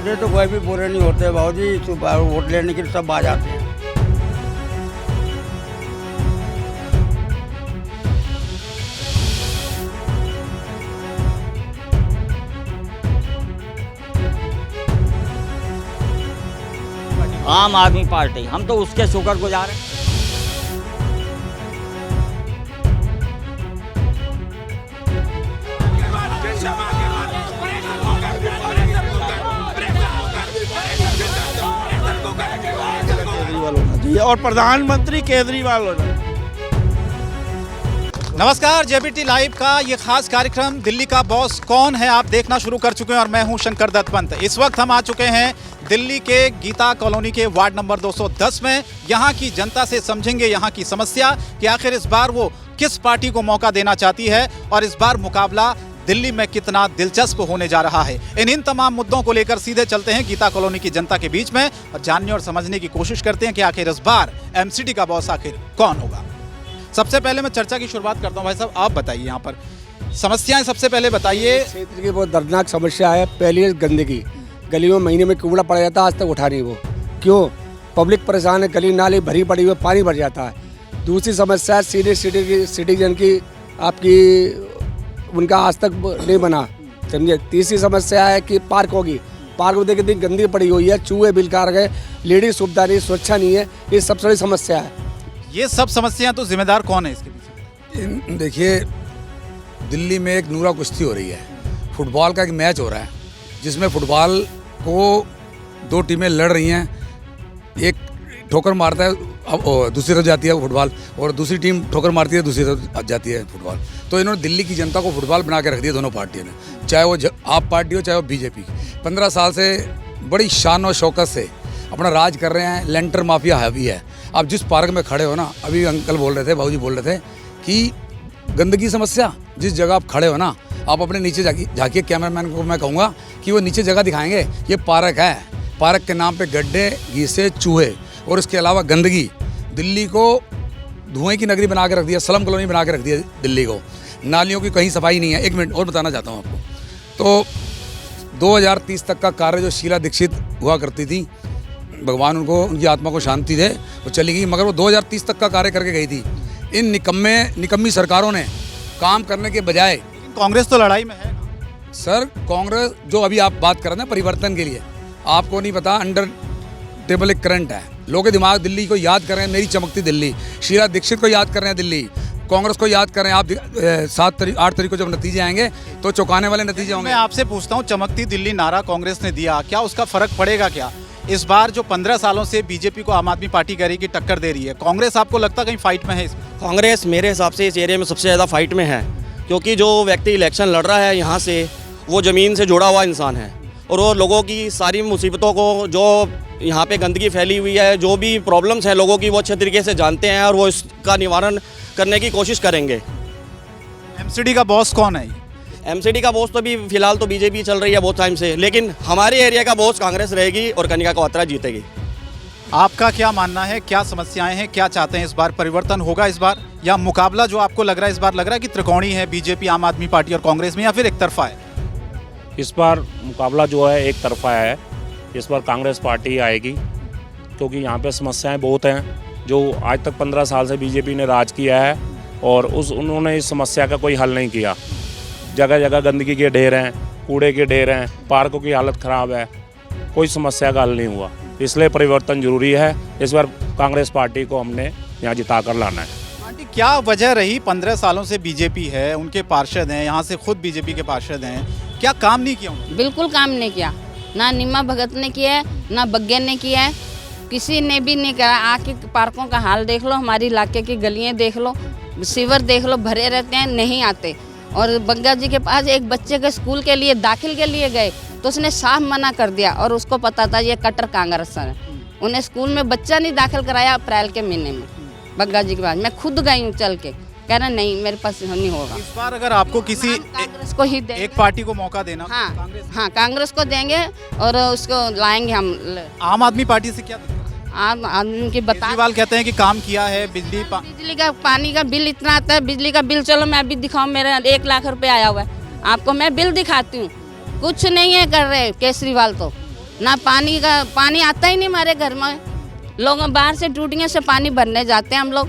मुझे तो कोई भी बुरे नहीं होते भाजी, वोट लेने के लिए सब आ जाते हैं। आम आदमी पार्टी, हम तो उसके शुक्रगुजार हैं। केजरीवाल होना चाहिए और प्रधानमंत्री केजरीवाल होना चाहिए। नमस्कार, जेबीटी लाइव का ये खास कार्यक्रम दिल्ली का बॉस कौन है आप देखना शुरू कर चुके हैं और मैं हूं शंकर दत्त पंत। इस वक्त हम आ चुके हैं दिल्ली के गीता कॉलोनी के वार्ड नंबर 210 में। यहाँ की जनता से समझेंगे यहाँ की समस्या कि आखिर इस बार वो किस पार्टी को मौका देना चाहती है और इस बार मुकाबला दिल्ली में कितना दिलचस्प होने जा रहा है। इन तमाम मुद्दों को लेकर सीधे चलते हैं गीता कॉलोनी की जनता के बीच में और जानने और समझने की कोशिश करते हैं कि आखिर इस बार एमसीडी का बॉस आखिर कौन होगा। सबसे पहले मैं चर्चा की शुरुआत करता हूं। भाई साहब, आप बताइए यहाँ पर समस्याएं सबसे पहले बताइए। क्षेत्र की बहुत दर्दनाक समस्या है। पहली है गंदगी, गलियों में महीने में कूड़ा पड़ा जाता है, आज तक उठा नहीं वो। क्यों? पब्लिक परेशान है, गली नाली भरी पड़ी हुई, पानी भर जाता है। दूसरी समस्या है सीनियर सिटीजन की, आपकी उनका आज तक नहीं बना, समझे। तीसरी समस्या है कि पार्क होगी, पार्क में देखिए गंदगी पड़ी हुई है, चूहे बिलकार गए, लेडीज सुविधा नहीं, सुरक्षा नहीं है, ये सबसे बड़ी समस्या है। ये सब समस्याएं तो जिम्मेदार कौन है इसके पीछे? देखिए, दिल्ली में एक नूरा कुश्ती हो रही है। फुटबॉल का एक मैच हो रहा है जिसमें फुटबॉल को दो टीमें लड़ रही हैं। एक ठोकर मारता है, अब दूसरी तरफ जाती है फुटबॉल, और दूसरी टीम ठोकर मारती है, दूसरी तरफ जाती है फुटबॉल। तो इन्होंने दिल्ली की जनता को फुटबॉल बना के रख दिया दोनों पार्टियों ने, चाहे वो आप पार्टी हो चाहे वो बीजेपी। 15 साल से बड़ी शान और शौकत से अपना राज कर रहे हैं। लेंटर माफिया हावी है। आप जिस पार्क में खड़े हो ना, अभी अंकल बोल रहे थे, भाऊजी बोल रहे थे कि गंदगी समस्या, जिस जगह आप खड़े हो ना, आप अपने नीचे झाँकिए। कैमरामैन को मैं कहूँगा कि वो नीचे जगह दिखाएंगे। ये पार्क है, पार्क के नाम पे गड्ढे, घीसे, चूहे और इसके अलावा गंदगी। दिल्ली को धुएं की नगरी बना के रख दिया, स्लम कॉलोनी बना के रख दिया दिल्ली को। नालियों की कहीं सफाई नहीं है। एक मिनट और बताना चाहता हूँ आपको। तो 2030 तक का कार्य जो शीला दीक्षित हुआ करती थी, भगवान उनको, उनकी आत्मा को शांति दे, वो चली गई, मगर वो 2030 तक का कार्य करके गई थी। इन निकम्मी सरकारों ने काम करने के बजाय, कांग्रेस तो लड़ाई में है सर। कांग्रेस जो अभी आप बात कर रहे हैं परिवर्तन के लिए, आपको नहीं पता, अंडर टेबल एक करंट है। लोग दिमाग दिल्ली को याद कर रहे हैं, मेरी चमकती दिल्ली। शीला दीक्षित को याद कर रहे हैं दिल्ली, कांग्रेस को याद कर रहे हैं। आप 8 तारीख को जब नतीजे आएंगे तो चौंकाने वाले नतीजे होंगे। मैं आपसे पूछता हूँ, चमकती दिल्ली नारा कांग्रेस ने दिया, क्या उसका फर्क पड़ेगा क्या इस बार जो 15 सालों से बीजेपी को आम आदमी पार्टी कह रही की टक्कर दे रही है? कांग्रेस आपको लगता कहीं फाइट में है? कांग्रेस मेरे हिसाब से इस एरिया में सबसे ज़्यादा फाइट में है, क्योंकि जो व्यक्ति इलेक्शन लड़ रहा है यहाँ से, वो ज़मीन से जुड़ा हुआ इंसान है और वो लोगों की सारी मुसीबतों को, जो यहाँ पे गंदगी फैली हुई है, जो भी प्रॉब्लम्स हैं लोगों की, वो अच्छे तरीके से जानते हैं और वो इसका निवारण करने की कोशिश करेंगे। एमसीडी का बॉस कौन है? एमसीडी का बॉस तो भी फिलहाल तो बीजेपी चल रही है बहुत टाइम से, लेकिन हमारे एरिया का बॉस कांग्रेस रहेगी और कनिका कवात्रा जीतेगी। आपका क्या मानना है, क्या समस्याएं हैं, क्या चाहते हैं? इस बार परिवर्तन होगा इस बार, या मुकाबला जो आपको लग रहा है इस बार लग रहा है कि त्रिकोणी है, बीजेपी, आम आदमी पार्टी और कांग्रेस में, या फिर एक तरफा है? इस बार मुकाबला जो है एक तरफा है। इस बार कांग्रेस पार्टी आएगी, क्योंकि यहाँ पे समस्याएं बहुत हैं। जो आज तक 15 साल से बीजेपी ने राज किया है और उन्होंने इस समस्या का कोई हल नहीं किया। जगह जगह गंदगी के ढेर हैं, कूड़े के ढेर हैं, पार्कों की हालत ख़राब है, कोई समस्या का हल नहीं हुआ। इसलिए परिवर्तन जरूरी है। इस बार कांग्रेस पार्टी को हमने यहाँ जिता कर लाना है। आंटी, क्या वजह रही? 15 सालों से बीजेपी है, उनके पार्षद हैं, यहाँ से खुद बीजेपी के पार्षद हैं, क्या काम नहीं किया उन्होंने? बिल्कुल काम नहीं किया, ना निम्मा भगत ने किया है, ना बग्गन ने किया है, किसी ने भी नहीं करा। आके पार्कों का हाल देख लो, हमारे इलाके की गलियाँ देख लो, सीवर देख लो, भरे रहते हैं, नहीं आते। और बग्गा जी के पास एक बच्चे के स्कूल के लिए दाखिल के लिए गए तो उसने साफ मना कर दिया, और उसको पता था ये कट्टर कांग्रेस है। उन्हें स्कूल में बच्चा नहीं दाखिल कराया अप्रैल के महीने में। बग्गा जी के पास मैं खुद गई हूँ चल के, कह रहे नहीं मेरे पास नहीं होगा। इस बार अगर आपको किसी कांग्रेस को ही एक पार्टी को मौका देना, हाँ कांग्रेस को देंगे और उसको लाएंगे हम। आम आदमी पार्टी से क्या? आम आदमी की बता, केजरीवाल कहते हैं कि काम किया है। बिजली का पानी का बिल इतना आता है, बिजली का बिल, चलो मैं अभी दिखाऊं, मेरा 1 लाख रुपए आया हुआ है, आपको मैं बिल दिखाती हूँ। कुछ नहीं है कर रहे केजरीवाल तो। ना पानी आता ही नहीं हमारे घर में। लोग बाहर से टूटियों से पानी भरने जाते हैं हम लोग,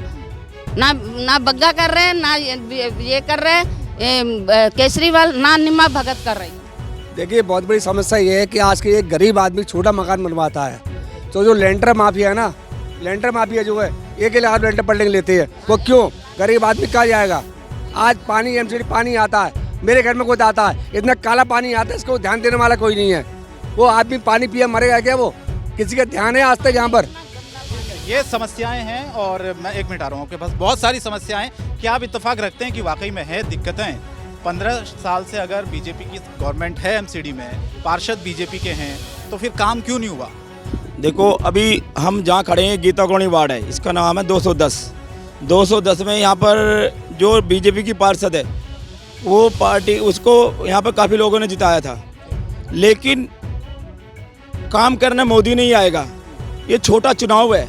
ना बग्गा कर रहे हैं, ना ये कर रहे हैं केजरीवाल, ना निमा भगत कर रही है। देखिए बहुत बड़ी समस्या ये है कि आज के एक गरीब आदमी छोटा मकान बनवाता है तो जो लेंटर माफिया है ना, लेंटर माफिया जो है एक लाख लेंटर पड़ने लेते हैं, वो क्यों? गरीब आदमी कहाँ जाएगा? आज पानी एमसीडी पानी आता है, मेरे घर में खुद आता है, इतना काला पानी आता है, इसको ध्यान देने वाला कोई नहीं है। वो आदमी पानी पिया मरेगा क्या? वो किसी का ध्यान है आज तक यहाँ पर? ये समस्याएं हैं और मैं 1 मिनट आ रहा हूँ आपके पास। बहुत सारी समस्याएं, क्या आप इत्तेफाक रखते हैं कि वाकई में है दिक्कतें? 15 साल से अगर बीजेपी की गवर्नमेंट है, एमसीडी में पार्षद बीजेपी के हैं, तो फिर काम क्यों नहीं हुआ? देखो अभी हम जहाँ खड़े हैं गीता कॉलोनी वार्ड है, इसका नाम है 210 में यहाँ पर जो बीजेपी की पार्षद है वो पार्टी, उसको यहाँ पर काफ़ी लोगों ने जिताया था, लेकिन काम करने मोदी नहीं आएगा। ये छोटा चुनाव है,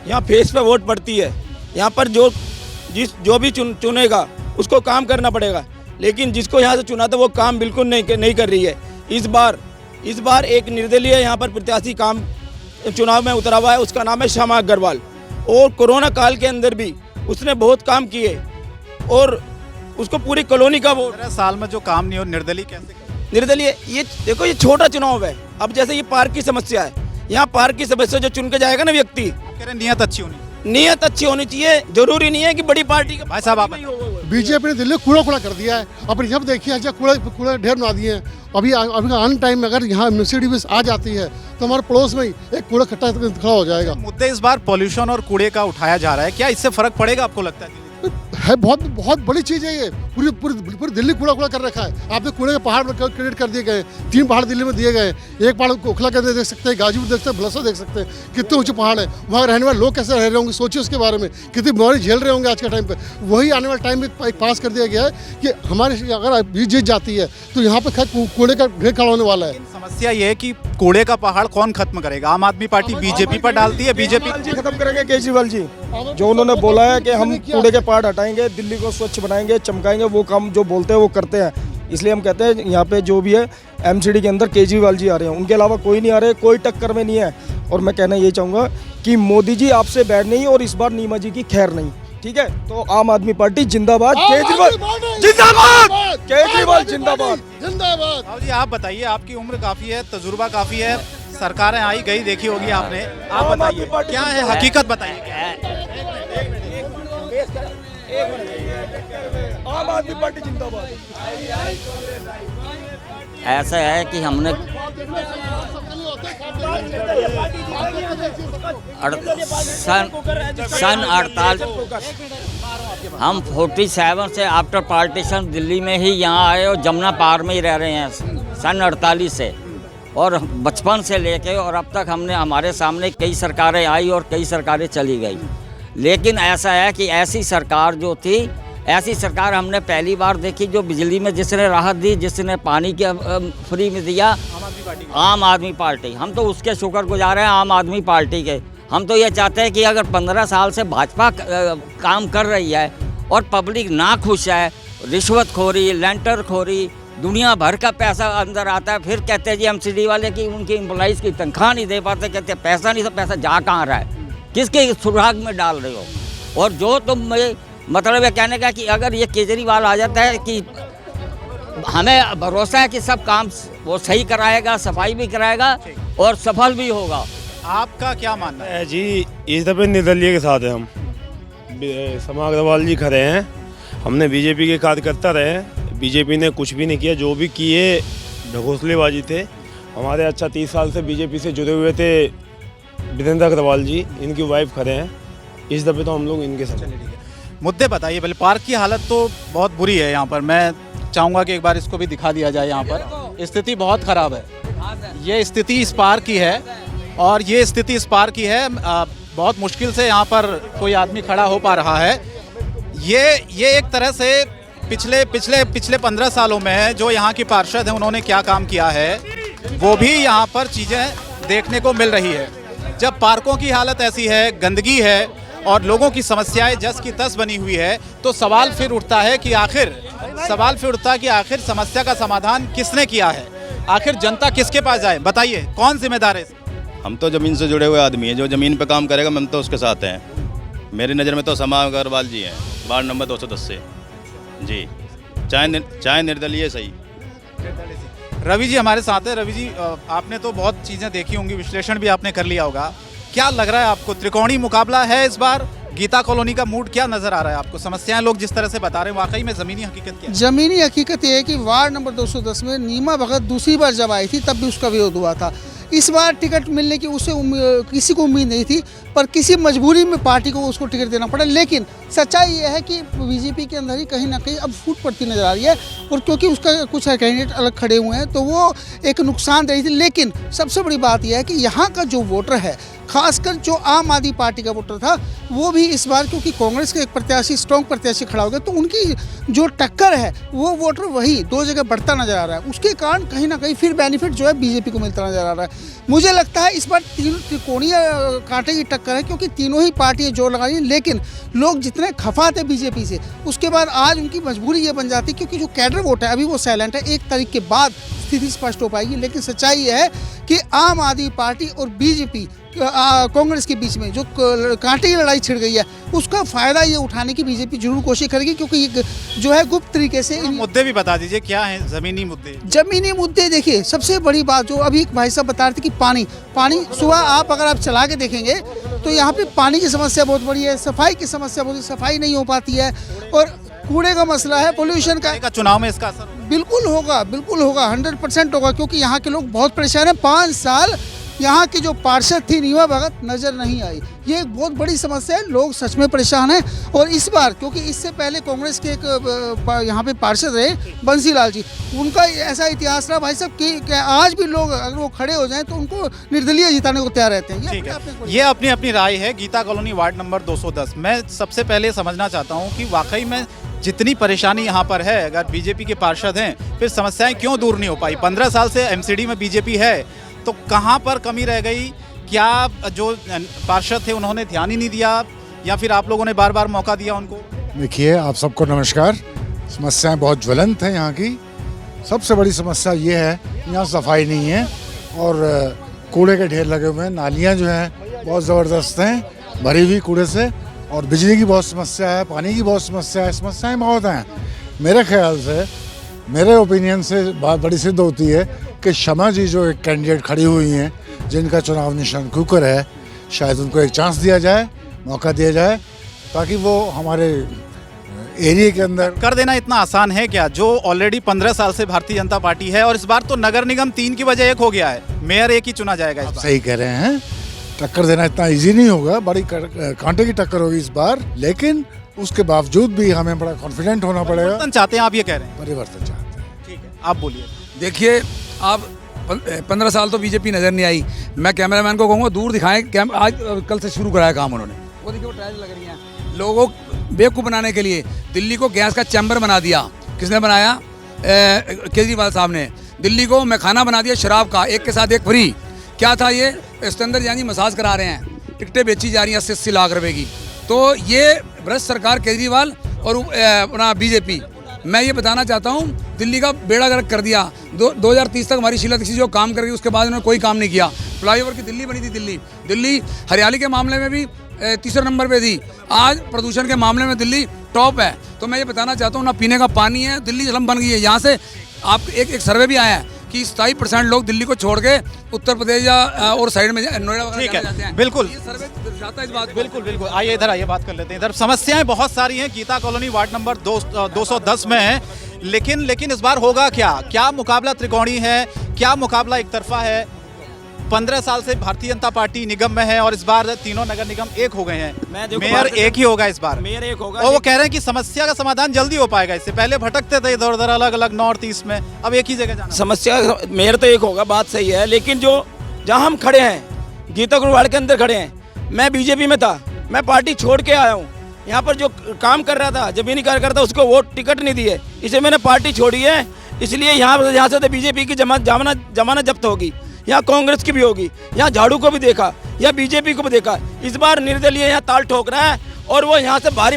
यहाँ फेस पे वोट पड़ती है, यहाँ पर जो भी चुनेगा उसको काम करना पड़ेगा, लेकिन जिसको यहाँ से चुना था वो काम बिल्कुल नहीं कर रही है। इस बार एक निर्दलीय यहाँ पर प्रत्याशी काम चुनाव में उतरा हुआ है, उसका नाम है श्यामा अग्रवाल, और कोरोना काल के अंदर भी उसने बहुत काम किए और उसको पूरी कॉलोनी का वो 15 साल में जो काम नहीं हो, निर्दलीय कैसे? निर्दलीय, ये देखो ये छोटा चुनाव है। अब जैसे ये पार्क की समस्या है, यहाँ पार्क की समस्या जो चुन के जाएगा ना व्यक्ति, कह रहे नियत अच्छी होनी, नियत अच्छी होनी चाहिए। जरूरी नहीं है कि बड़ी पार्टी का। भाई साहब आप बीजेपी ने दिल्ली कूड़ा कर दिया है। अपनी जब देखिए अच्छा कूड़ा ढेर बना दिए हैं। अभी अन टाइम में अगर यहाँ म्यूनिसिपैलिटी बस आ जाती है तो हमारे पड़ोस में ही एक कूड़ा कट्टा खड़ा हो जाएगा। मुद्दे इस बार पॉल्यूशन और कूड़े का उठाया जा रहा है, क्या इससे फर्क पड़ेगा आपको लगता है? है बहुत बड़ी चीज़ है ये। पूरी दिल्ली कूड़ा कर रखा है। आपने कूड़े के पहाड़ क्रिएट कर दिए गए, 3 पहाड़ दिल्ली में दिए गए। एक पहाड़ ओखला कर देख सकते हैं, गाजीपुर देख सकते हैं, भलसा देख सकते हैं, कितने ऊंचे पहाड़ है। वहाँ रहने वाले लोग कैसे रह रहे होंगे, सोचिए उसके बारे में, कितनी बीमारी झेल रहे होंगे आज के टाइम पे। वही आने वाले टाइम में एक पास कर दिया गया है कि हमारे अगर बीच जीत जाती है तो यहाँ पे कूड़े का ढेर खड़ा होने वाला है। समस्या ये है कि कूड़े का पहाड़ कौन खत्म करेगा? आम आदमी पार्टी बीजेपी पर डालती है, बीजेपी खत्म करेंगे केजरीवाल जी। जो उन्होंने बोला है कि हम कूड़े के पहाड़ हटाएंगे, दिल्ली को स्वच्छ बनाएंगे, चमकाएंगे, वो काम जो बोलते हैं वो करते हैं। इसलिए हम कहते हैं यहाँ पे जो भी है एमसीडी के अंदर केजरीवाल जी आ रहे हैं, उनके अलावा कोई नहीं आ रहे, कोई टक्कर में नहीं है। और मैं कहना ये चाहूँगा कि मोदी जी आपसे बैड नहीं और इस बार नीमा जी की खैर नहीं, ठीक है? तो आम आदमी पार्टी जिंदाबाद, केजरीवाल जिंदाबाद, केजरीवाल जिंदाबाद जिंदाबाद। अब जी आप बताइए, आपकी उम्र काफ़ी है, तजुर्बा काफ़ी है, सरकारें आई गई देखी होगी आपने, आप बताइए क्या है हकीकत, बताइए। आम आदमी पार्टी जिंदाबाद। ऐसा है कि हमने सन 48 हम 47 से आफ्टर पार्टीशन दिल्ली में ही यहाँ आए और जमुना पार में ही रह रहे हैं सन 48 से। और बचपन से लेके और अब तक हमने हमारे सामने कई सरकारें आई और कई सरकारें चली गई, लेकिन ऐसा है कि ऐसी सरकार जो थी, ऐसी सरकार हमने पहली बार देखी जो बिजली में जिसने राहत दी, जिसने पानी के फ्री में दिया, आम आदमी पार्टी। हम तो उसके शुक्रगुजार हैं आम आदमी पार्टी के। हम तो ये चाहते हैं कि अगर 15 साल से भाजपा काम कर रही है और पब्लिक ना खुश है, रिश्वतखोरी, लेंटर खोरी, दुनिया भर का पैसा अंदर आता है, फिर कहते हैं जी एमसीडी वाले कि उनकी एम्प्लॉइज़ की तनख्वाह नहीं दे पाते, कहते हैं पैसा नहीं, तो पैसा जा कहाँ रहा है, किसके सुराग में डाल रहे हो? और जो तुम मतलब ये कहने का कि अगर ये केजरीवाल आ जाता है कि हमें भरोसा है कि सब काम वो सही कराएगा, सफाई भी कराएगा और सफल भी होगा। आपका क्या मानना है? जी इस दफे निर्दलीय के साथ हैं हम। श्यामा अग्रवाल जी खड़े हैं, हमने बीजेपी के कार्यकर्ता रहे, बीजेपी ने कुछ भी नहीं किया, जो भी किए ढकोसलेबाजी थे। हमारे अच्छा 30 साल से बीजेपी से जुड़े हुए थे वीरेंद्र अग्रवाल जी, इनकी वाइफ खड़े हैं। इस दफे तो हम लोग इनके साथ। मुद्दे बताइए पहले। पार्क की हालत तो बहुत बुरी है यहाँ पर, मैं चाहूँगा कि एक बार इसको भी दिखा दिया जाए। यहाँ पर स्थिति बहुत ख़राब है। ये स्थिति इस पार्क की है और ये स्थिति इस पार्क की है। बहुत मुश्किल से यहाँ पर कोई आदमी खड़ा हो पा रहा है। ये एक तरह से पिछले 15 सालों में जो यहाँ की पार्षद हैं उन्होंने क्या काम किया है वो भी यहाँ पर चीज़ें देखने को मिल रही है। जब पार्कों की हालत ऐसी है, गंदगी है और लोगों की समस्याएं जस की तस बनी हुई है, तो सवाल फिर उठता है कि आखिर समस्या का समाधान किसने किया है? आखिर जनता किसके पास जाए, बताइए कौन जिम्मेदार है इसका? हम तो ज़मीन से जुड़े हुए आदमी हैं, जो ज़मीन पे काम करेगा हम तो उसके साथ हैं। मेरी नज़र में तो समा अग्रवाल जी हैं, वार्ड नंबर 210 से जी, चाहे निर्दलीय सही। रवि जी हमारे साथ है। रवि जी, आपने तो बहुत चीज़ें देखी होंगी, विश्लेषण भी आपने कर लिया होगा। क्या लग रहा है आपको, त्रिकोणीय मुकाबला है इस बार? गीता कॉलोनी का मूड क्या नजर आ रहा है आपको? समस्याएं लोग जिस तरह से बता रहे हैं, वाकई में जमीनी हकीकत क्या है? ज़मीनी हकीकत ये है कि वार्ड नंबर 210 में नीमा भगत दूसरी बार जब आई थी तब भी उसका विरोध हुआ था। इस बार टिकट मिलने की किसी को उम्मीद नहीं थी, पर किसी मजबूरी में पार्टी को उसको टिकट देना पड़ा। लेकिन सच्चाई ये है कि बीजेपी के अंदर ही कहीं ना कहीं अब फूट पड़ती नजर आ रही है, और क्योंकि उसका कुछ कैंडिडेट अलग खड़े हुए हैं तो वो एक नुकसान रही थी। लेकिन सबसे बड़ी बात यह है कि यहाँ का जो वोटर है, खासकर जो आम आदमी पार्टी का वोटर था, वो भी इस बार क्योंकि कांग्रेस का एक प्रत्याशी स्ट्रॉन्ग प्रत्याशी खड़ा हो गया, तो उनकी जो टक्कर है वो वोटर वही 2 जगह बढ़ता नजर आ रहा है। उसके कारण कहीं ना कहीं फिर बेनिफिट जो है बीजेपी को मिलता नजर आ रहा है। मुझे लगता है इस बार त्रिकोणीय कांटे की टक्कर है, क्योंकि तीनों ही पार्टियां जोर लगा रही हैं। लेकिन लोग जितने खफा थे बीजेपी से, उसके बाद आज उनकी मजबूरी ये बन जाती है, क्योंकि जो कैडर वोट है अभी वो साइलेंट है। 1 तारीख के बाद स्थिति स्पष्ट हो पाएगी। लेकिन सच्चाई ये है कि आम आदमी पार्टी और बीजेपी कांग्रेस के बीच में जो कांटे की लड़ाई छिड़ गई है, उसका फायदा ये उठाने की बीजेपी जरूर कोशिश करेगी, क्योंकि ये जो है गुप्त तरीके से मुद्दे भी बता दीजिए क्या हैं जमीनी मुद्दे? जमीनी मुद्दे देखिए, सबसे बड़ी बात जो अभी एक भाई साहब बता रहे थे कि पानी सुबह अगर आप चला के देखेंगे तो यहाँ पे पानी की समस्या बहुत बड़ी है, सफाई की समस्या बहुत, सफाई नहीं हो पाती है, और कूड़े का मसला है, पोल्यूशन का चुनाव में इसका असर बिल्कुल होगा 100% होगा, क्योंकि यहाँ के लोग बहुत परेशान हैं। 5 साल यहाँ की जो पार्षद थी नीमा भगत नजर नहीं आई, ये एक बहुत बड़ी समस्या है। लोग सच में परेशान हैं। और इस बार क्योंकि इससे पहले कांग्रेस के एक यहाँ पे पार्षद रहे बंसीलाल जी, उनका ऐसा इतिहास रहा भाई साहब कि आज भी लोग अगर वो खड़े हो जाएं तो उनको निर्दलीय जिताने को तैयार रहते हैं। ये अपनी अपनी राय है। गीता कॉलोनी वार्ड नंबर 210, मैं सबसे पहले समझना चाहता हूँ कि वाकई में जितनी परेशानी यहाँ पर है, अगर बीजेपी के पार्षद हैं, फिर समस्याएं क्यों दूर नहीं हो पाई? 15 साल से एमसीडी में बीजेपी है, तो कहाँ पर कमी रह गई? क्या जो पार्षद थे उन्होंने ध्यान ही नहीं दिया, या फिर आप लोगों ने बार बार मौका दिया उनको? देखिए, आप सबको नमस्कार। समस्याएं बहुत ज्वलंत हैं यहाँ की। सबसे बड़ी समस्या ये है, यहाँ सफाई नहीं है और कूड़े के ढेर लगे हुए हैं। नालियाँ जो हैं बहुत ज़बरदस्त हैं, भरी हुई कूड़े से, और बिजली की बहुत समस्या है, पानी की बहुत समस्या है। समस्याएं बहुत हैं। मेरे ख्याल से, मेरे ओपिनियन से बात बड़ी सिद्ध होती है कि शमा जी जो एक कैंडिडेट खड़ी हुई हैं, जिनका चुनाव निशान कुकर है, शायद उनको एक चांस दिया जाए, मौका दिया जाए, ताकि वो हमारे एरिया के अंदर कर देना इतना आसान है क्या? जो ऑलरेडी 15 साल से भारतीय जनता पार्टी है, और इस बार तो नगर निगम 3 की बजाय 1 हो गया है, मेयर 1 ही चुना जाएगा इस बार। सही कह रहे हैं, टक्कर देना इतना इजी नहीं होगा, बड़ी कांटे की टक्कर होगी इस बार। लेकिन उसके बावजूद भी हमें बड़ा कॉन्फिडेंट होना पड़ेगा। परिवर्तन चाहते हैं आप, ये कह रहे हैं? परिवर्तन चाहते हैं। ठीक है, आप बोलिए। देखिए, आप 15 साल तो बीजेपी नज़र नहीं आई। मैं कैमरामैन को कहूँगा दूर दिखाएं। आज कल से शुरू कराया काम उन्होंने, वो देखिए वो ट्रायल लग रही हैं लोगों को बेवकूफ़ बनाने के लिए। दिल्ली को गैस का चैम्बर बना दिया, किसने बनाया? केजरीवाल साहब ने। दिल्ली को मैखाना बना दिया शराब का, एक के साथ एक फ्री। क्या था ये? इसके अंदर यानी मसाज करा रहे हैं, टिकटें बेची जा रही हैं 80-80 लाख रुपए की। तो ये भ्रष्ट सरकार केजरीवाल और अपना बीजेपी, मैं ये बताना चाहता हूँ, दिल्ली का बेड़ा गर्क कर दिया। 2030 तक हमारी शीला दीक्षित जो काम कर रही है, उसके बाद उन्होंने कोई काम नहीं किया। फ्लाईओवर की दिल्ली बनी थी। दिल्ली हरियाली के मामले में भी 3रे नंबर पे थी। आज प्रदूषण के मामले में दिल्ली टॉप है। तो मैं ये बताना चाहता हूँ, ना पीने का पानी है, दिल्ली स्लम बन गई है। यहाँ से आप एक सर्वे भी आया है कि 27% लोग दिल्ली को छोड़ के उत्तर प्रदेश या और साइड में नोएडा वगैरह जाते हैं। बिल्कुल, ये सर्वे दर्शाता है इस बात। बिल्कुल। आइए इधर आइए, बात कर लेते हैं। इधर समस्याएं बहुत सारी हैं गीता कॉलोनी वार्ड नंबर 210 में है, लेकिन इस बार होगा क्या मुकाबला त्रिकोणीय है? क्या मुकाबला एक तरफा है? 15 साल से भारतीय जनता पार्टी निगम में है, और इस बार तीनों नगर निगम 1 हो गए हैं। मेयर 1 ही होगा इस बार। मेयर 1 होगा, और वो कह रहे हैं कि समस्या का समाधान जल्दी हो पाएगा। इससे पहले भटकते थे इधर उधर, अलग अलग नॉर्थ ईस्ट में, अब एक ही जगह जाना। समस्या मेयर तो 1 होगा, बात सही है, लेकिन जो जहाँ हम खड़े हैं, गीता कॉलोनी वार्ड के अंदर खड़े हैं, मैं बीजेपी में था, मैं पार्टी छोड़ के आया हूँ। यहाँ पर जो काम कर रहा था, जमीनी कार्यकर्ता, उसको वोट टिकट नहीं दिए, इसे मैंने पार्टी छोड़ी है। इसलिए यहाँ से तो बीजेपी की जमानत जब्त होगी, यहाँ कांग्रेस की भी होगी, यहाँ झाड़ू को भी देखा, यहाँ बीजेपी को भी देखा। इस बार निर्दलीय यहाँ ताल ठोक रहा है, और वो यहाँ से भारी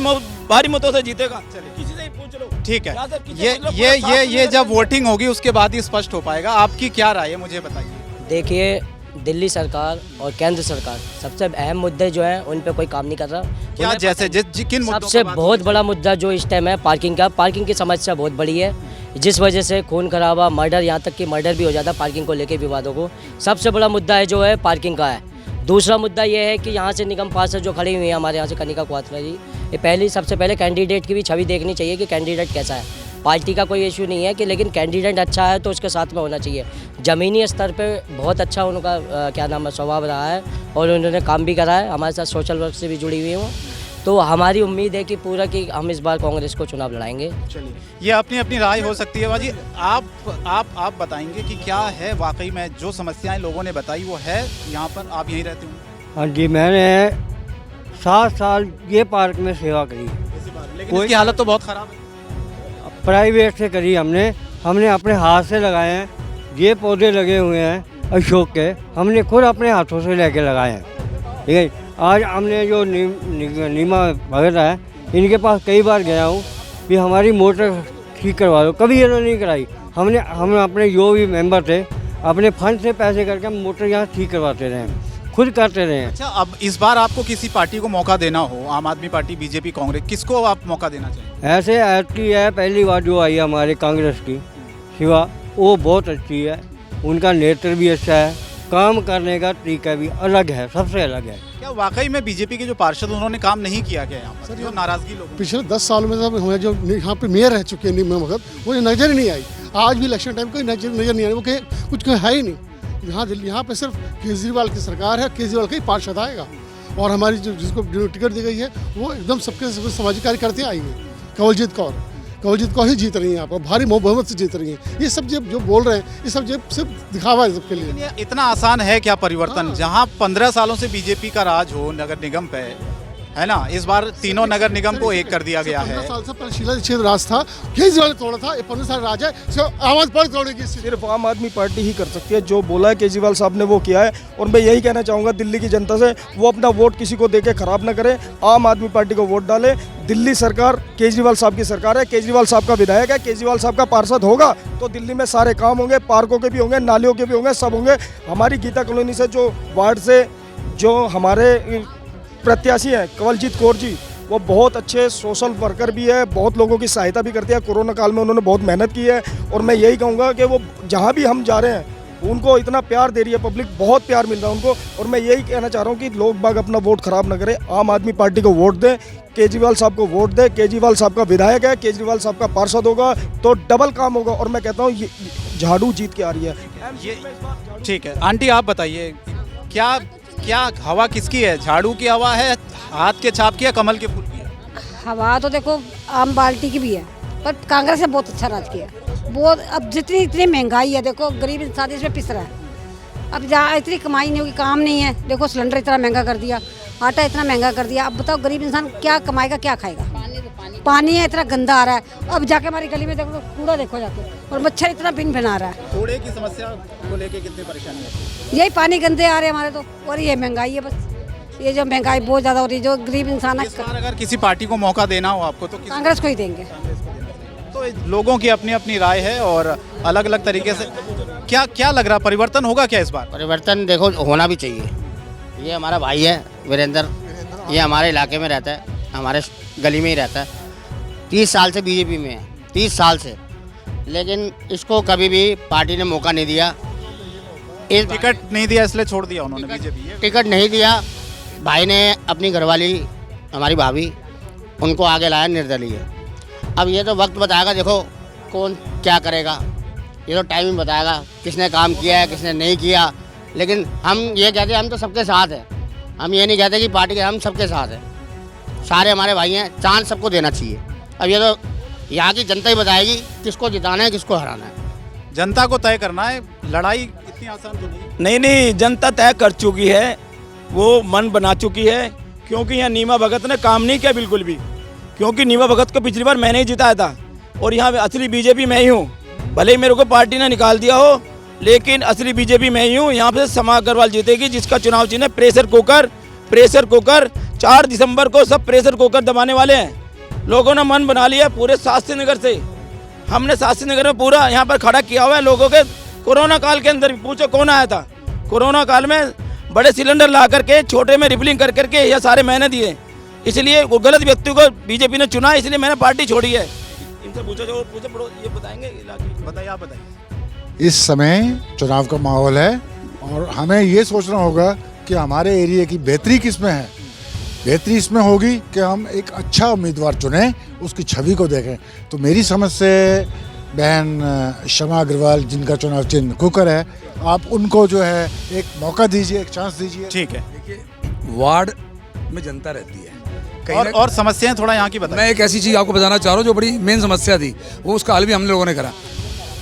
मतों से जीतेगा। किसी से ही पूछ लो। ठीक है, यहाँ से पीछे ये मतलब ये पूरा ये साफ ये नजर जब आती है। वोटिंग होगी उसके बाद ही स्पष्ट हो पाएगा। आपकी क्या राय है, मुझे बताइए। देखिए, दिल्ली सरकार और केंद्र सरकार सबसे अहम मुद्दे जो हैं उन पे कोई काम नहीं कर रहा। क्या उन्हें जैसे किन मुद्दों सबसे पर बात बहुत होगी? बड़ा मुद्दा जो इस टाइम है पार्किंग की समस्या बहुत बड़ी है, जिस वजह से खून खराबा, मर्डर, यहाँ तक कि मर्डर भी हो जाता है पार्किंग को लेके विवादों को। सबसे बड़ा मुद्दा है जो है पार्किंग का है। दूसरा मुद्दा ये है कि यहाँ से निगम पार्षद जो खड़ी हुई है हमारे यहाँ से कनिका क्वात्रा जी, ये सबसे पहले कैंडिडेट की भी छवि देखनी चाहिए कि कैंडिडेट कैसा है। पार्टी का कोई इशू नहीं है कि, लेकिन कैंडिडेट अच्छा है तो उसके साथ में होना चाहिए। ज़मीनी स्तर पे बहुत अच्छा उनका क्या नाम है स्वभाव रहा है और उन्होंने काम भी करा है, हमारे साथ सोशल वर्क से भी जुड़ी हुई हूँ। तो हमारी उम्मीद है कि पूरा कि हम इस बार कांग्रेस को चुनाव लड़ाएंगे। चलिए, ये अपनी अपनी राय हो सकती है। बाजी, आप बताएंगे कि क्या है वाकई में जो समस्याएं लोगों ने बताई वो है यहाँ पर? आप यहीं रहते हो? हाँ जी, मैंने 7 साल ये पार्क में सेवा करी, लेकिन इसकी हालत तो बहुत ख़राब है। प्राइवेट से करी हमने अपने हाथ से लगाए हैं। ये पौधे लगे हुए हैं अशोक के, हमने खुद अपने हाथों से लेके लगाए हैं। ठीक है, आज हमने जो नीमा भगत है इनके पास कई बार गया हूँ कि हमारी मोटर ठीक करवा दो, कभी इन्होंने नहीं कराई। हम अपने जो भी मेंबर थे अपने फंड से पैसे करके हम मोटर यहाँ ठीक करवाते रहे, खुद करते रहे हैं। अच्छा, अब इस बार आपको किसी पार्टी को मौका देना हो, आम आदमी पार्टी, बीजेपी, कांग्रेस, किसको आप मौका देना चाहिए? ऐसे अच्छी है, पहली बार जो आई है हमारे कांग्रेस की शिवा, वो बहुत अच्छी है, उनका नेतृत्व भी अच्छा है, काम करने का तरीका भी अलग है, सबसे अलग है। क्या वाकई में बीजेपी के जो पार्षद उन्होंने काम नहीं किया क्या यहाँ पर? जो नाराजगी लोगों पिछले 10 सालों में हमारे जो यहाँ पे मेयर रह चुके हैं नीमा भगत, वो नजर ही नहीं आई। आज भी इलेक्शन टाइम कोई नजर नहीं आई, वो कुछ है ही नहीं। यहाँ पे सिर्फ केजरीवाल की सरकार है, केजरीवाल का ही पार्षद आएगा। और हमारी जिसको टिकट दी गई है वो एकदम सबके सामाजिक कार्यकर्ता आई है। कवलजीत कौर ही जीत रही है यहाँ पर, भारी बहुमत से जीत रही है। ये सब जो बोल रहे हैं ये सब सिर्फ दिखावा है सबके लिए। इतना आसान है क्या परिवर्तन? जहाँ 15 सालों से बीजेपी का राज हो नगर निगम पे, है ना, इस बार तीनों नगर निगम को एक कर दिया गया है। 15 साल से पहले शीला दीक्षित राज था, केजरीवाल ने तोड़ा था, ये 15 साल राज है, आवाज पर तोड़ेगी। सिर्फ आम आदमी पार्टी ही कर सकती है, जो बोला है केजरीवाल साहब ने वो किया है। और मैं यही कहना चाहूँगा दिल्ली की जनता से, वो अपना वोट किसी को देके खराब ना करे, आम आदमी पार्टी को वोट डाले। दिल्ली सरकार केजरीवाल साहब की सरकार है, केजरीवाल साहब का विधायक है, केजरीवाल साहब का पार्षद होगा तो दिल्ली में सारे काम होंगे, पार्कों के भी होंगे, नालियों के भी होंगे, सब होंगे। हमारी गीता कॉलोनी से जो वार्ड से जो हमारे प्रत्याशी हैं कवलजीत कौर जी, वो बहुत अच्छे सोशल वर्कर भी है, बहुत लोगों की सहायता भी करती है। कोरोना काल में उन्होंने बहुत मेहनत की है। और मैं यही कहूँगा कि वो जहाँ भी हम जा रहे हैं उनको इतना प्यार दे रही है पब्लिक, बहुत प्यार मिल रहा है उनको। और मैं यही कहना चाह रहा हूँ कि लोग बाग अपना वोट खराब ना करें, आम आदमी पार्टी को वोट दें, केजरीवाल साहब को वोट दें। केजरीवाल साहब का विधायक है, केजरीवाल साहब का पार्षद होगा तो डबल काम होगा। और मैं कहता हूँ ये झाड़ू जीत के आ रही है। ठीक है, आंटी आप बताइए, क्या हवा किसकी है? झाड़ू की हवा है, हाथ के छाप की है, कमल के फूल की है? हवा तो देखो आम पार्टी की भी है, पर कांग्रेस ने बहुत अच्छा राज किया। बहुत, अब इतनी महंगाई है, देखो गरीब इंसान इसमें पिस रहा है। अब जहाँ इतनी कमाई नहीं होगी, काम नहीं है, देखो सिलेंडर इतना महंगा कर दिया, आटा इतना महंगा कर दिया। अब बताओ गरीब इंसान क्या कमाएगा, क्या खाएगा? पानी है इतना गंदा आ रहा है। अब जाके हमारी गली में देखो कूड़ा देखो जाके, और मच्छर इतना बिन बना रहा है। कूड़े की समस्या को लेके कितनी परेशानी है? यही पानी गंदे आ रहे हैं हमारे तो, और ये महंगाई है बस। ये जो महंगाई बहुत ज़्यादा हो रही है, जो गरीब इंसान है। इस बार अगर किसी पार्टी को मौका देना हो आपको तो कांग्रेस को ही देंगे। तो लोगों की अपनी अपनी राय है और अलग अलग तरीके से क्या लग रहा, परिवर्तन होगा क्या इस बार? परिवर्तन देखो होना भी चाहिए। ये हमारा भाई है वीरेंद्र, ये हमारे इलाके में रहता है, हमारे गली में ही रहता है। 30 साल से बीजेपी में है, 30 साल से, लेकिन इसको कभी भी पार्टी ने मौका नहीं दिया। इस टिकट नहीं दिया इसलिए छोड़ दिया उन्होंने बीजेपी। टिकट नहीं दिया, भाई ने अपनी घरवाली हमारी भाभी उनको आगे लाया निर्दलीय। अब ये तो वक्त बताएगा, देखो कौन क्या करेगा, ये तो टाइम ही बताएगा किसने काम किया है किसने नहीं किया। लेकिन हम ये कहते हैं हम तो सबके साथ हैं, हम ये नहीं कहते कि पार्टी के, हम सबके साथ हैं, सारे हमारे भाई हैं, चांस सबको देना चाहिए। अब ये तो यहाँ की जनता ही बताएगी किसको जिताना है किसको हराना है। जनता को तय करना है, लड़ाई इतनी आसान तो नहीं। नहीं, जनता तय कर चुकी है, वो मन बना चुकी है। क्योंकि यहाँ नीमा भगत ने काम नहीं किया बिल्कुल भी, क्योंकि नीमा भगत को पिछली बार मैंने ही जिताया था और यहाँ असली बीजेपी मैं ही हूँ। भले ही मेरे को पार्टी ने निकाल दिया हो, लेकिन असली बीजेपी मैं ही हूँ। यहाँ पे समा अग्रवाल जीतेगी, जिसका चुनाव चिन्ह है प्रेशर कुकर। 4 दिसंबर को सब प्रेशर कुकर दबाने वाले हैं। लोगों ने मन बना लिया पूरे शास्त्री नगर से। हमने शास्त्री नगर में पूरा यहाँ पर खड़ा किया हुआ है लोगों के। कोरोना काल के अंदर भी पूछो कौन आया था, कोरोना काल में बड़े सिलेंडर ला करके छोटे में रिफिलिंग कर करके ये सारे मैंने दिए। इसलिए वो गलत व्यक्ति को बीजेपी ने चुना, इसलिए मैंने पार्टी छोड़ी है। इनसे पूछो जो पूछे ये बताएंगे। बताइए, आप बताइए। इस समय चुनाव का माहौल है और हमें ये सोचना होगा कि हमारे एरिया की बेहतरी किस में है। बेहतरी इसमें होगी कि हम एक अच्छा उम्मीदवार चुनें, उसकी छवि को देखें। तो मेरी समझ से बहन शमा अग्रवाल, जिनका चुनाव चिन्ह कुकर है, आप उनको जो है एक मौका दीजिए, एक चांस दीजिए। ठीक है। देखिए, वार्ड में जनता रहती है और समस्याएं थोड़ा यहाँ की बताइए। मैं एक ऐसी चीज़ आपको बताना चाह रहा हूँ जो बड़ी मेन समस्या थी, वो उसका हल भी हम लोगों ने करा।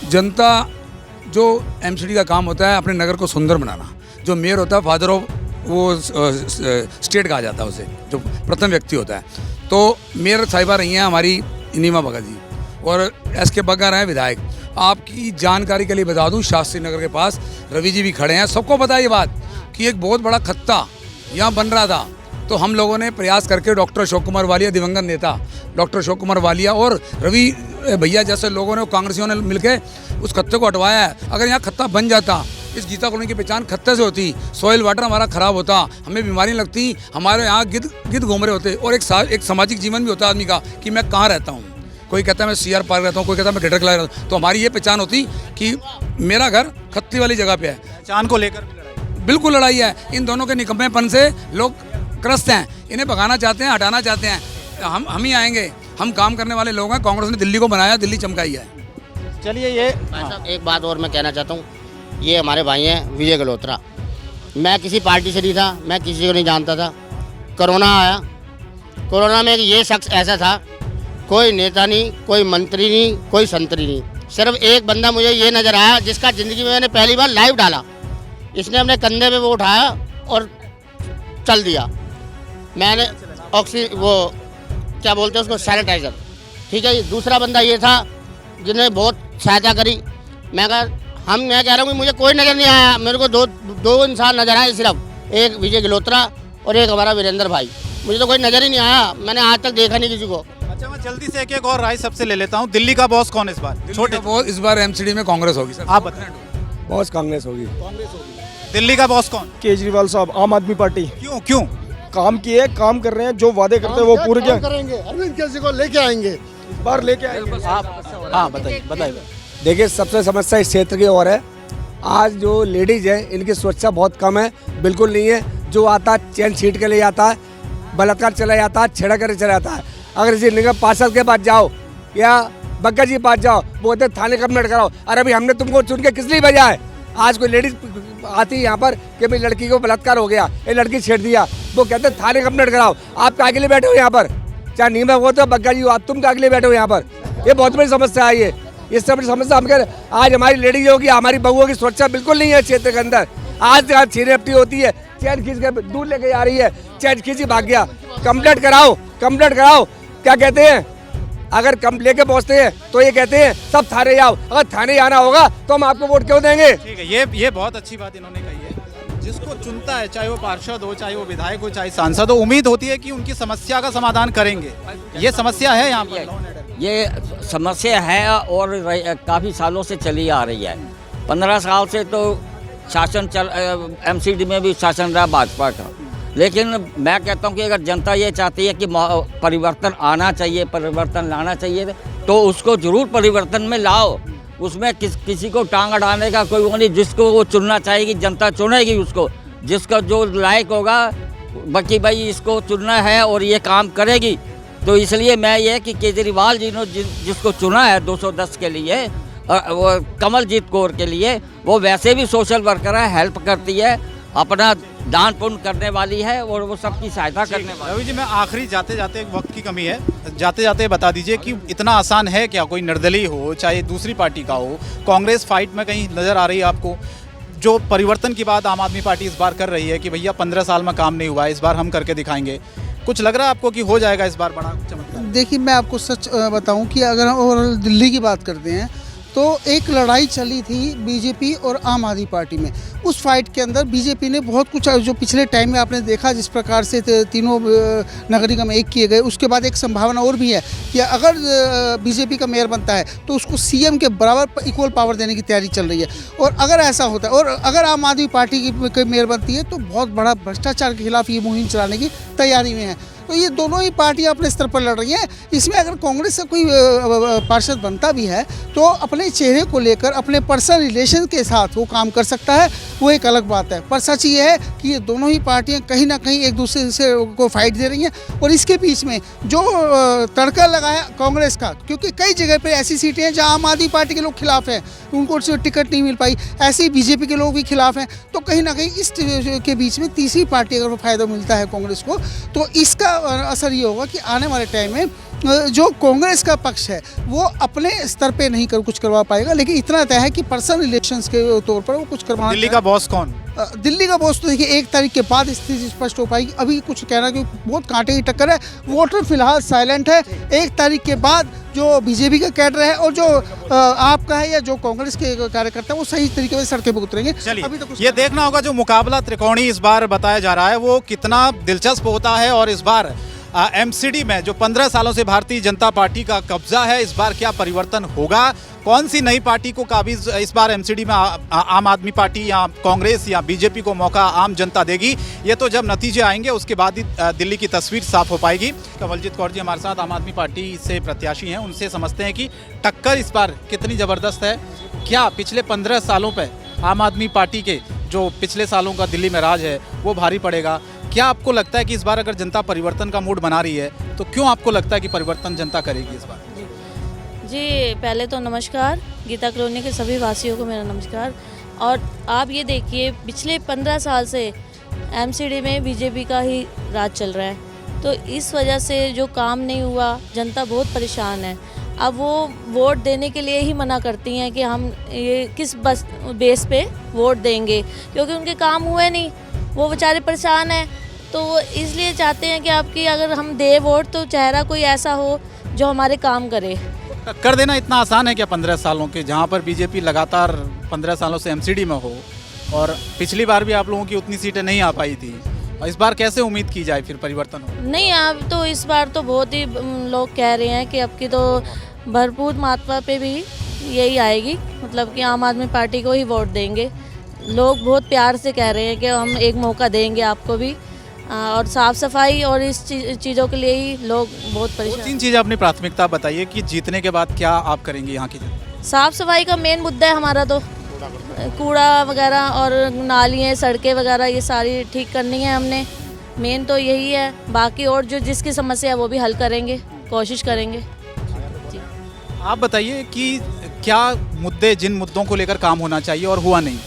जनता जो एमसीडी का काम होता है अपने नगर को सुंदर बनाना, जो मेयर होता है फादर ऑफ वो स्टेट कहा जाता है उसे, जो प्रथम व्यक्ति होता है। तो मेयर साहिबा रही हैं हमारी नीमा भगत जी और SK बग्गा रहे हैं विधायक। आपकी जानकारी के लिए बता दूं, शास्त्री नगर के पास रवि जी भी खड़े हैं। सबको पता है ये बात कि एक बहुत बड़ा खत्ता यहाँ बन रहा था। तो हम लोगों ने प्रयास करके डॉक्टर अशोक कुमार वालिया, दिवंगत नेता डॉक्टर अशोक कुमार वालिया और रवि भैया जैसे लोगों ने, कांग्रेसियों ने मिलकर उस खत्ते को हटवाया है। अगर यहाँ खत्ता बन जाता, इस गीता कॉलोनी की पहचान खत्ते से होती, सॉइल वाटर हमारा ख़राब होता, हमें बीमारियाँ लगती, हमारे यहाँ गिद्ध घूम रहे होते और एक सामाजिक जीवन भी होता आदमी का कि मैं कहाँ रहता हूँ। कोई कहता है मैं CR पार्क रहता हूँ, कोई कहता है मैं ग्रेटर क्लास रहता हूँ। तो हमारी ये पहचान होती कि मेरा घर खत्ती वाली जगह पे है। पहचान को लेकर बिल्कुल लड़ाई है। इन दोनों के निकम्मेपन से लोग त्रस्त हैं, इन्हें भगाना चाहते हैं, हटाना चाहते हैं। हम ही आएंगे, हम काम करने वाले लोग हैं। कांग्रेस ने दिल्ली को बनाया, दिल्ली चमकाई है। चलिए, ये एक बात और मैं कहना चाहता हूँ, ये हमारे भाई हैं विजय गल्होत्रा। मैं किसी पार्टी से नहीं था, मैं किसी को नहीं जानता था। कोरोना आया, कोरोना में ये शख्स ऐसा था, कोई नेता नहीं, कोई मंत्री नहीं, कोई संतरी नहीं, सिर्फ एक बंदा मुझे ये नज़र आया जिसका ज़िंदगी में मैंने पहली बार लाइव डाला। इसने अपने कंधे पे वो उठाया और चल दिया। मैंने वो क्या बोलते हैं उसको, सैनिटाइज़र, ठीक है। दूसरा बंदा ये था जिन्हें बहुत सहायता करी। मैं कह रहा हूँ कि मुझे कोई नज़र नहीं आया, मेरे को दो इंसान नज़र आए सिर्फ, एक विजय गल्होत्रा और एक हमारा वीरेंद्र भाई। मुझे तो कोई नज़र ही नहीं आया, मैंने आज तक देखा नहीं किसी को। अच्छा, मैं जल्दी से एक और राय सबसे ले लेता हूँ। दिल्ली का बॉस कौन इस बार? छोटे बॉस इस बार MCD में कांग्रेस होगी सर। आप बताएं। बॉस कांग्रेस होगी। दिल्ली का बॉस कौन? केजरीवाल साहब, आम आदमी पार्टी। क्यों? काम किए, काम कर रहे हैं, जो वादे करते हैं वो पूरे करेंगे। अरविंद केजरीवाल को लेके आएंगे, इस बार लेके आएंगे। हाँ, बताइए। देखिए, सबसे समस्या इस क्षेत्र की और है, आज जो लेडीज है इनकी सुरक्षा बहुत कम है, बिल्कुल नहीं है। जो आता चैन सीट के लिए आता है, बलात्कार चला जाता है, छेड़ा कर चला जाता है। अगर इसी निगम पार्षद के पास जाओ या बग्गा जी पास जाओ, बोलते थाने कंप्लेंट कराओ। अरे अभी हमने तुमको चुन के किस लिए भेजा है? आज कोई लेडीज आती है यहाँ पर कि भाई लड़की को बलात्कार हो गया, ये लड़की छेड़ दिया, वो कहते हैं थाने कंप्लेंट कराओ। आप काहे के लिए बैठे हो यहाँ पर? चाहे नीमा हो तो बग्गा जी हो, आप तुम काहे के लिए बैठे हो यहाँ पर? ये बहुत बड़ी समस्या है। ये इससे बड़ी समस्या हम कह, आज हमारी लेडीज होगी, हमारी बहुओं की सुरक्षा बिल्कुल नहीं है क्षेत्र के अंदर। आज यहाँ छीनपटी होती है, चैन खींच के दूर लेके जा रही है, चैन खींची भाग गया। कंप्लेंट कराओ। क्या कहते हैं? अगर कम लेके पहुंचते हैं तो ये कहते हैं सब थाने जाओ। अगर थाने आना होगा तो हम आपको वोट क्यों देंगे? ठीक है, ये बहुत अच्छी बात इन्होंने कही है। जिसको चुनता है, चाहे वो पार्षद हो, चाहे वो विधायक हो, चाहे सांसद हो, उम्मीद होती है कि उनकी समस्या का समाधान करेंगे। ये समस्या है यहाँ पर। ये समस्या है और काफ़ी सालों से चली आ रही है। 15 साल से तो शासन MCD में भी शासन रहा भाजपा का। लेकिन मैं कहता हूँ कि अगर जनता ये चाहती है कि परिवर्तन आना चाहिए, परिवर्तन लाना चाहिए, तो उसको ज़रूर परिवर्तन में लाओ। उसमें किसी को टांग अड़ाने का कोई वो नहीं। जिसको वो चुनना चाहेगी जनता चुनेगी उसको, जिसका जो लायक होगा। बाकी भाई इसको चुनना है और ये काम करेगी। तो इसलिए मैं ये कि केजरीवाल जी ने जिसको चुना है 210 के लिए, वो कमलजीत कौर के लिए, वो वैसे भी सोशल वर्कर है, हेल्प करती है, अपना दान पुण्य करने वाली है और वो सबकी सहायता करने वाली। रवि जी, मैं आखिरी जाते जाते वक्त की कमी है, जाते जाते बता दीजिए कि इतना आसान है क्या? कोई निर्दलीय हो, चाहे दूसरी पार्टी का हो, कांग्रेस फाइट में कहीं नज़र आ रही है आपको? जो परिवर्तन की बात आम आदमी पार्टी इस बार कर रही है कि भैया 15 साल में काम नहीं हुआ है, इस बार हम करके दिखाएंगे, कुछ लग रहा है आपको कि हो जाएगा इस बार बड़ा चमत्कार? देखिए, मैं आपको सच बताऊं कि अगर हम ओवरऑल दिल्ली की बात करते हैं तो एक लड़ाई चली थी बीजेपी और आम आदमी पार्टी में। उस फाइट के अंदर बीजेपी ने बहुत कुछ, जो पिछले टाइम में आपने देखा जिस प्रकार से तीनों नगर निगम एक किए गए, उसके बाद एक संभावना और भी है कि अगर बीजेपी का मेयर बनता है तो उसको सीएम के बराबर इक्वल पावर देने की तैयारी चल रही है। और अगर ऐसा होता है और अगर आम आदमी पार्टी की मेयर बनती है तो बहुत बड़ा भ्रष्टाचार के खिलाफ ये मुहिम चलाने की तैयारी में है। तो ये दोनों ही पार्टियां अपने स्तर पर लड़ रही हैं। इसमें अगर कांग्रेस से कोई पार्षद बनता भी है तो अपने चेहरे को लेकर अपने पर्सनल रिलेशन के साथ वो काम कर सकता है, वो एक अलग बात है। पर सच ये है कि ये दोनों ही पार्टियां कहीं ना कहीं एक दूसरे से को फाइट दे रही हैं। और इसके बीच में जो तड़का लगा है कांग्रेस का, क्योंकि कई जगह पर ऐसी सीटें हैं जहाँ आम आदमी पार्टी के लोग खिलाफ हैं, उनको टिकट नहीं मिल पाई, ऐसे ही बीजेपी के लोग भी खिलाफ हैं। तो कहीं ना कहीं इस के बीच में तीसरी पार्टी अगर फ़ायदा मिलता है कांग्रेस को, तो इसका असर ये होगा कि आने वाले टाइम में जो कांग्रेस का पक्ष है वो अपने स्तर पे नहीं कुछ करवा पाएगा, लेकिन इतना तय है कि पर्सनल रिलेशंस के तौर पर वो कुछ करवाना। दिल्ली का बॉस कौन? दिल्ली का बॉस तो देखिए 1 तारीख के बाद स्थिति स्पष्ट हो पाएगी। अभी कुछ कहना कि बहुत कांटे की टक्कर है, वोटर फिलहाल साइलेंट है। 1 तारीख के बाद जो बीजेपी का कैडर है और जो आपका है या जो कांग्रेस के कार्यकर्ता है वो सही तरीके से सड़कें पर उतरेंगे। चलिए ये देखना होगा जो मुकाबला त्रिकोणी इस बार बताया जा रहा है वो कितना दिलचस्प होता है। और इस बार एमसीडी में जो 15 सालों से भारतीय जनता पार्टी का कब्जा है, इस बार क्या परिवर्तन होगा? कौन सी नई पार्टी को काबिज इस बार एमसीडी में आम आदमी पार्टी या कांग्रेस या बीजेपी को मौका आम जनता देगी? ये तो जब नतीजे आएंगे उसके बाद ही दिल्ली की तस्वीर साफ हो पाएगी। कवलजीत कौर जी हमारे साथ आम आदमी पार्टी से प्रत्याशी हैं, उनसे समझते हैं कि टक्कर इस बार कितनी ज़बरदस्त है। क्या पिछले 15 सालों पर आम आदमी पार्टी के जो पिछले सालों का दिल्ली में राज है वो भारी पड़ेगा? क्या आपको लगता है कि इस बार अगर जनता परिवर्तन का मूड बना रही है तो क्यों आपको लगता है कि परिवर्तन जनता करेगी इस बार? जी पहले तो नमस्कार, गीता कॉलोनी के सभी वासियों को मेरा नमस्कार। और आप ये देखिए पिछले 15 साल से एमसीडी में बीजेपी का ही राज चल रहा है, तो इस वजह से जो काम नहीं हुआ जनता बहुत परेशान है। अब वो वोट देने के लिए ही मना करती हैं कि हम ये किस बेस पे वोट देंगे, क्योंकि उनके काम हुए नहीं, वो बेचारे परेशान हैं। तो वो इसलिए चाहते हैं कि आपकी अगर हम दे वोट तो चेहरा कोई ऐसा हो जो हमारे काम करे। टक्कर देना इतना आसान है क्या 15 सालों के, जहां पर बीजेपी लगातार 15 सालों से एमसीडी में हो और पिछली बार भी आप लोगों की उतनी सीटें नहीं आ पाई थी, और इस बार कैसे उम्मीद की जाए फिर परिवर्तन हो? नहीं, अब तो इस बार तो बहुत ही लोग कह रहे हैं कि अब की तो भरपूर मात्रा पे भी यही आएगी, मतलब कि आम आदमी पार्टी को ही वोट देंगे। लोग बहुत प्यार से कह रहे हैं कि हम एक मौका देंगे आपको भी, और साफ़ सफाई और इस चीज़ों के लिए ही लोग बहुत परेशान। 3 चीज़ें अपनी प्राथमिकता बताइए कि जीतने के बाद क्या आप करेंगे यहाँ की जनता? साफ़ सफाई का मेन मुद्दा है हमारा, तो कूड़ा वगैरह और नालियाँ सड़कें वगैरह ये सारी ठीक करनी है हमने, मेन तो यही है। बाकी और जो जिसकी समस्या है वो भी हल करेंगे, कोशिश करेंगे। आप बताइए कि क्या मुद्दे, जिन मुद्दों को लेकर काम होना चाहिए और हुआ नहीं?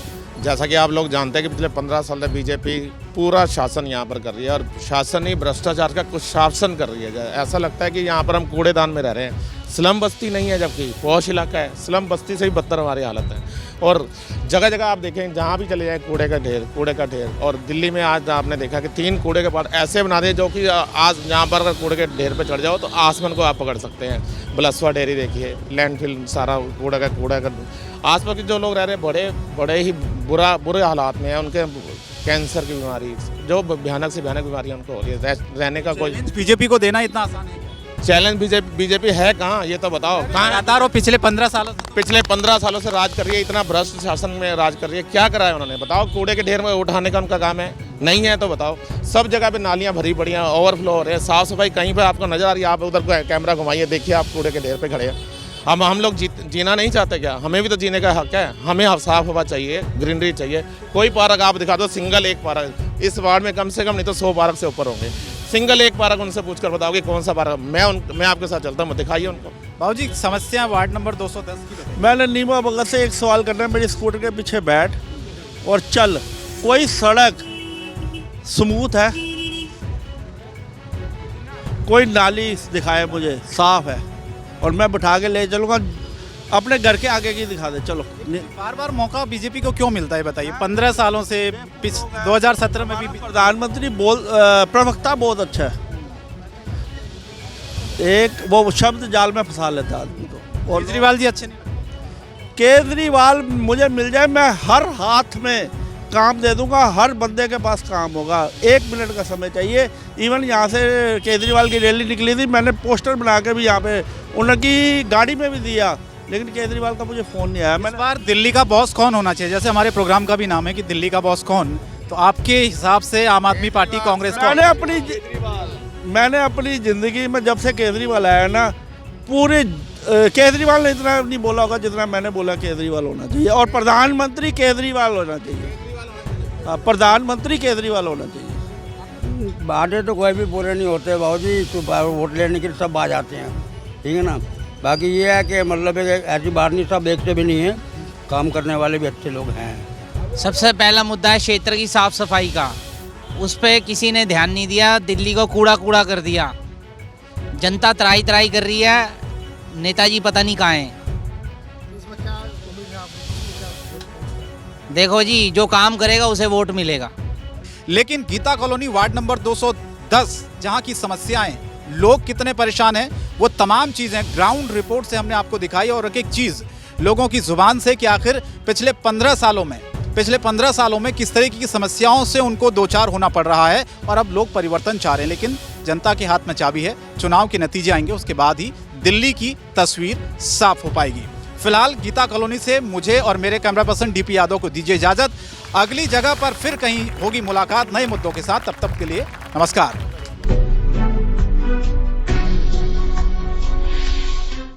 जैसा कि आप लोग जानते हैं कि पिछले 15 साल से बीजेपी पूरा शासन यहाँ पर कर रही है, और शासन ही भ्रष्टाचार का कुछ शासन कर रही है। ऐसा लगता है कि यहाँ पर हम कूड़ेदान में रह रहे हैं, स्लम बस्ती नहीं है, जबकि पॉश इलाका है। स्लम बस्ती से ही बदतर हमारी हालत है। और जगह जगह आप देखें, जहाँ भी चले जाएँ कूड़े का ढेर। और दिल्ली में आज आपने देखा कि 3 कूड़े के पार्ट ऐसे बना दिए जो कि आज यहाँ पर अगर कूड़े के ढेर पे चढ़ जाओ तो आसमान को आप पकड़ सकते हैं। बलसवा डेयरी देखिए, लैंडफिल, सारा कूड़ा का आसपास के जो लोग रह रहे हैं बड़े ही बुरे हालात में है। उनके कैंसर की बीमारी, जो भयानक से भयानक बीमारी उनको हो रही है। रहने का कोई बीजेपी को देना इतना आसान है? चैलेंज बीजेपी है कहाँ, ये तो बताओ। कहाँ पिछले 15 सालों से राज कर रही है, इतना भ्रष्ट शासन में राज कर रही है। क्या करा है उन्होंने बताओ? कूड़े के ढेर में उठाने का उनका काम है? नहीं है तो बताओ। सब जगह पे नालियाँ भरी पड़ी हैं, ओवरफ्लो हो रहे हैं, साफ सफाई कहीं पर आपको नजर आ रही है? आप उधर कैमरा घुमाइए, देखिए आप कूड़े के ढेर पे खड़े हैं। हम लोग जीना नहीं चाहते क्या? हमें भी तो जीने का हक है। हमें साफ हवा चाहिए, ग्रीनरी चाहिए। कोई पार्क आप दिखा दो, सिंगल एक पार्क इस वार्ड में कम से कम नहीं तो 100 पार्क से ऊपर होंगे। सिंगल एक पार्क उनसे पूछकर बताओ कि कौन सा पार्क। मैं आपके साथ चलता हूँ, दिखाइए उनको। बाबूजी समस्या वार्ड नंबर 210 की। मैंने नीमा भगत से एक सवाल करना है, मेरी स्कूटर के पीछे बैठ और चल। कोई सड़क स्मूथ है? कोई नाली दिखाए मुझे साफ है, और मैं बिठा के ले चलूँगा। अपने घर के आगे की दिखा दे, चलो। बार बार मौका बीजेपी को क्यों मिलता है बताइए? 15 सालों से 2017 में भी प्रधानमंत्री प्रवक्ता बहुत अच्छा है। एक वो शब्द जाल में फंसा लेता है आदमी को। और केजरीवाल जी अच्छे नहीं? केजरीवाल मुझे मिल जाए, मैं हर हाथ में काम दे दूंगा, हर बंदे के पास काम होगा। 1 मिनट का समय चाहिए। इवन यहाँ से केजरीवाल की रैली निकली थी, मैंने पोस्टर बना के भी यहाँ पे उनकी गाड़ी में भी दिया, लेकिन केजरीवाल का मुझे फ़ोन नहीं आया। इस बार दिल्ली का बॉस कौन होना चाहिए? जैसे हमारे प्रोग्राम का भी नाम है कि दिल्ली का बॉस कौन, तो आपके हिसाब से आम आदमी पार्टी, कांग्रेस कौन? मैंने अपनी ज़िंदगी में जब से केजरीवाल आया ना, पूरे केजरीवाल ने इतना नहीं बोला होगा जितना मैंने बोला केजरीवाल होना चाहिए, और प्रधानमंत्री केजरीवाल होना चाहिए। प्रधानमंत्री केजरीवाल होना चाहिए। बातें तो कोई भी पूरे नहीं होते बाबूजी, तो वोट लेने के लिए सब आ जाते हैं, ठीक है ना। बाकी ये है कि मतलब ऐसी बात नहीं, सब देखते भी नहीं है, काम करने वाले भी अच्छे लोग हैं। सबसे पहला मुद्दा है क्षेत्र की साफ सफाई का, उस पर किसी ने ध्यान नहीं दिया, दिल्ली को कूड़ा कूड़ा कर दिया। जनता त्राही त्राही कर रही है, नेताजी पता नहीं कहाँ हैं। देखो जी, जो काम करेगा उसे वोट मिलेगा। लेकिन गीता कॉलोनी वार्ड नंबर 210 जहां की समस्याएं, लोग कितने परेशान हैं, वो तमाम चीज़ें ग्राउंड रिपोर्ट से हमने आपको दिखाई, और एक चीज़ लोगों की जुबान से कि आखिर पिछले 15 सालों में किस तरीके की समस्याओं से उनको दो चार होना पड़ रहा है, और अब लोग परिवर्तन चाह रहे हैं। लेकिन जनता के हाथ में चाबी है, चुनाव के नतीजे आएंगे, उसके बाद ही दिल्ली की तस्वीर साफ हो पाएगी। फिलहाल गीता कॉलोनी से मुझे और मेरे कैमरा पर्सन डीपी यादव को दीजिए इजाजत। अगली जगह पर फिर कहीं होगी मुलाकात नए मुद्दों के साथ, तब तक के लिए नमस्कार।